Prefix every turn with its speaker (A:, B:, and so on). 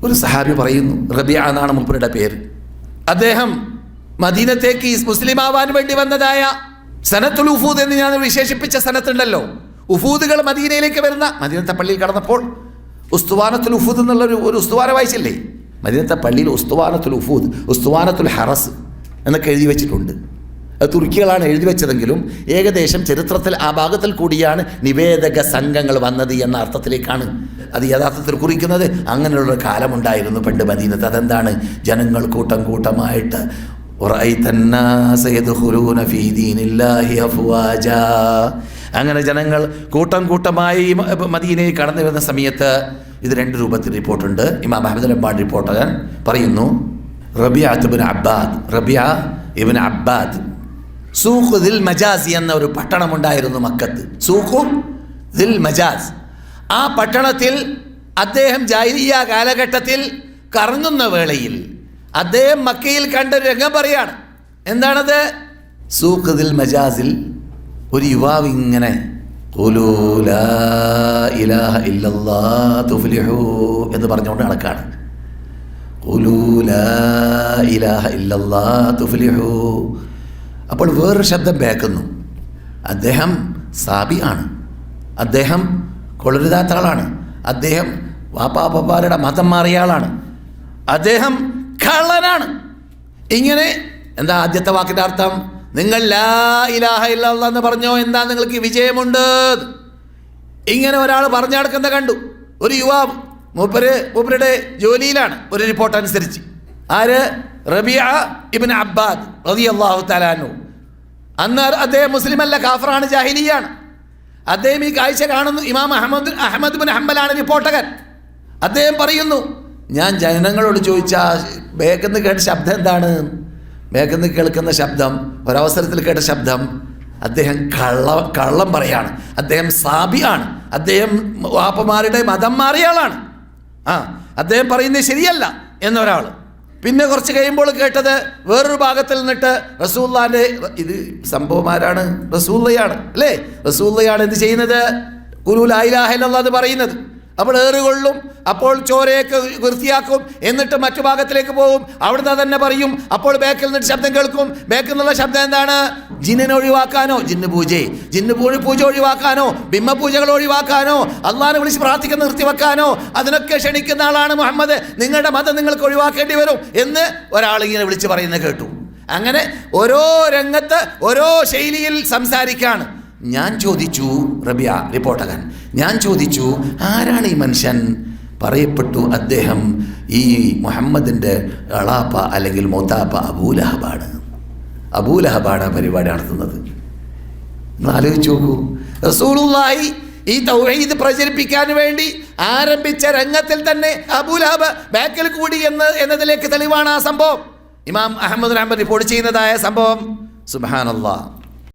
A: ഒരു സഹാബി പറയുന്നു, റബിയ എന്നാണ് മൂപ്പരുടെ പേര്. അദ്ദേഹം മദീനത്തേക്ക് മുസ്ലിം ആവാൻ വേണ്ടി വന്നതായ സനത്തുൽ ഉഫൂദ് എന്ന് ഞാൻ വിശേഷിപ്പിച്ച സനത്തുണ്ടല്ലോ, ഉഫൂദുകൾ മദീനയിലേക്ക് വരുന്ന, മദീനത്തെ പള്ളിയിൽ കടന്നപ്പോൾ ഉസ്തുവാനത്തുൽ ഉഫൂദ് എന്നുള്ള ഒരു ഉസ്തുവാന വായിച്ചില്ലേ? മദീനത്തെ പള്ളിയിൽ ഉസ്തുവാനത്തുൽ ഉഫൂദ്, ഉസ്തുവാനത്തുൽ ഹറസ് എന്നൊക്കെ എഴുതി വെച്ചിട്ടുണ്ട്. അത് തുർക്കികളാണ് എഴുതി വെച്ചതെങ്കിലും ഏകദേശം ചരിത്രത്തിൽ ആ ഭാഗത്തിൽ കൂടിയാണ് നിവേദക സംഘങ്ങൾ വന്നത് എന്ന അർത്ഥത്തിലേക്കാണ് അത് യഥാർത്ഥത്തിൽ കുറിക്കുന്നത്. അങ്ങനെയുള്ളൊരു കാലമുണ്ടായിരുന്നു പണ്ട് മദീനത്ത്. അതെന്താണ്? ജനങ്ങൾ കൂട്ടം കൂട്ടമായിട്ട് അങ്ങനെ ജനങ്ങൾ കൂട്ടം കൂട്ടമായി മദീനയിൽ കടന്നു വരുന്ന സമയത്ത് ഇത് രണ്ട് രൂപത്തിൽ റിപ്പോർട്ടുണ്ട്. ഇമാം അഹ്മദ് അൽ-അംബാനി റിപ്പോർട്ടർ പറയുന്നു, റബിയ ഇബ്ൻ അബ്ബാദ് സൂഖ് ദിൽ മജാസ് എന്ന ഒരു പട്ടണമുണ്ടായിരുന്നു മക്കത്ത്. സൂഖു ദിൽ മജാസ്. ആ പട്ടണത്തിൽ അദ്ദേഹം ജാഹിലിയ്യ കാലഘട്ടത്തിൽ കറങ്ങുന്ന വേളയിൽ അദ്ദേഹം മക്കയിൽ കണ്ടൊരു രംഗം പറയാണ്. എന്താണത്? സൂഖ് ദിൽ മജാസിൽ ഒരു യുവാവ് ഇങ്ങനെ ഖുലൂ ലാ ഇലാഹ ഇല്ലല്ലാഹ് തുഫ്ലിഹൂ എന്ന് പറഞ്ഞുകൊണ്ട് നടക്കാണ്. ഖുലൂ ലാ ഇലാഹ ഇല്ലല്ലാഹ് തുഫ്ലിഹൂ. അപ്പോൾ വേറൊരു ശബ്ദം കേൾക്കുന്നു. അദ്ദേഹം സാബി ആണ്, അദ്ദേഹം കൊളരുതാത്ത ആളാണ്, അദ്ദേഹം വാപ്പാപ്പാരുടെ മതം മാറിയ ആളാണ്, അദ്ദേഹം കള്ളനാണ്. ഇങ്ങനെ എന്താ ആദ്യത്തെ വാക്കിൻ്റെ അർത്ഥം? നിങ്ങൾ ലാ ഇലാഹ ഇല്ലല്ലാഹ് എന്ന് പറഞ്ഞോ, എന്താ നിങ്ങൾക്ക് വിജയമുണ്ട്. ഇങ്ങനെ ഒരാൾ പറഞ്ഞു നടക്കുന്ന കണ്ടു. ഒരു യുവാവ് മൂപ്പരുടെ ജോലിയിലാണ് ഒരു റിപ്പോർട്ട് അനുസരിച്ച്. ആര്? റബിയ ഇബ്ൻ അബ്ബാദ് റളിയല്ലാഹു തആല അൻഹു. അന്ന് അദ്ദേഹം മുസ്ലിം അല്ല, കാഫറാണ്, ജാഹിലിയാണ്. അദ്ദേഹം ഈ കാഴ്ച കാണുന്നു. ഇമാം അഹ്മദ് ബിൻ ഹംബലാണ് റിപ്പോർട്ടകൻ. അദ്ദേഹം പറയുന്നു, ഞാൻ ജനങ്ങളോട് ചോദിച്ച ബേക്കെന്ന് കേട്ട ശബ്ദം എന്താണ്? ബേക്കെന്ന് കേൾക്കുന്ന ശബ്ദം, ഒരവസരത്തിൽ കേട്ട ശബ്ദം, അദ്ദേഹം കള്ളം പറയാണ്, അദ്ദേഹം സാബിയാണ്, അദ്ദേഹം വാപ്പമാരുടെ മതം മാറിയ ആളാണ്, അദ്ദേഹം പറയുന്നത് ശരിയല്ല എന്നൊരാൾ. പിന്നെ കുറച്ച് കഴിയുമ്പോൾ കേട്ടത് വേറൊരു ഭാഗത്തിൽ നിന്നിട്ട് റസൂലുള്ളാഹിന്റെ, ഇത് സംഭവം ആരാണ്? റസൂലുള്ളയാണ് അല്ലേ? റസൂലുള്ളയാണ് എന്ത് ചെയ്യുന്നത്? ഖുലൂ ലാ ഇലാഹ ഇല്ലല്ലാഹ് എന്ന് പറയുന്നത്. അപ്പോൾ ഏറുകൊള്ളും, അപ്പോൾ ചോരയൊക്കെ വൃത്തിയാക്കും, എന്നിട്ട് മറ്റു ഭാഗത്തിലേക്ക് പോകും, അവിടുന്ന് തന്നെ പറയും. അപ്പോൾ ബേക്കിൽ നിന്നിട്ട് ശബ്ദം കേൾക്കും. ബേക്കിൽ നിന്നുള്ള ശബ്ദം എന്താണ്? ജിന്നിനെ ഒഴിവാക്കാനോ, ജിന്ന് പൂജ ഒഴിവാക്കാനോ, ബിംബ പൂജകൾ ഒഴിവാക്കാനോ, അള്ളാഹിനെ വിളിച്ച് പ്രാർത്ഥിക്കുന്ന നിർത്തിവെക്കാനോ, അതിനൊക്കെ ക്ഷണിക്കുന്ന ആളാണ് മുഹമ്മദ്, നിങ്ങളുടെ മതം നിങ്ങൾക്ക് ഒഴിവാക്കേണ്ടി വരും എന്ന് ഒരാൾ ഇങ്ങനെ വിളിച്ച് പറയുന്നത് കേട്ടു. അങ്ങനെ ഓരോ രംഗത്ത് ഓരോ ശൈലിയിൽ സംസാരിക്കാണ്. ഞാൻ ചോദിച്ചു, റബിയ റിപ്പോർട്ടകൻ, ഞാൻ ചോദിച്ചു, ആരാണ് ഈ മനുഷ്യൻ? പറയപ്പെട്ടു, അദ്ദേഹം ഈ മുഹമ്മദിൻ്റെ അളാപ്പ അല്ലെങ്കിൽ മൂത്താപ്പ അബൂലഹബാണ്. അബൂലഹബാണ് പരിപാടി നടത്തുന്നത്. നിങ്ങൾ ആലോചിച്ച് നോക്കൂ. റസൂലുള്ളാഹി ഈ തൗഹീദ് പ്രചരിപ്പിക്കാൻ വേണ്ടി ആരംഭിച്ച രംഗത്തിൽ തന്നെ അബൂലഹബ് ബാക്കിൽ കൂടി എന്നതിലേക്ക് തെളിവാണ് ആ സംഭവം. ഇമാം അഹ്മദ് ബിൻ ഹംബൽ റിപ്പോർട്ട് ചെയ്യുന്നതായ സംഭവം. സുബ്ഹാനല്ലാഹ്.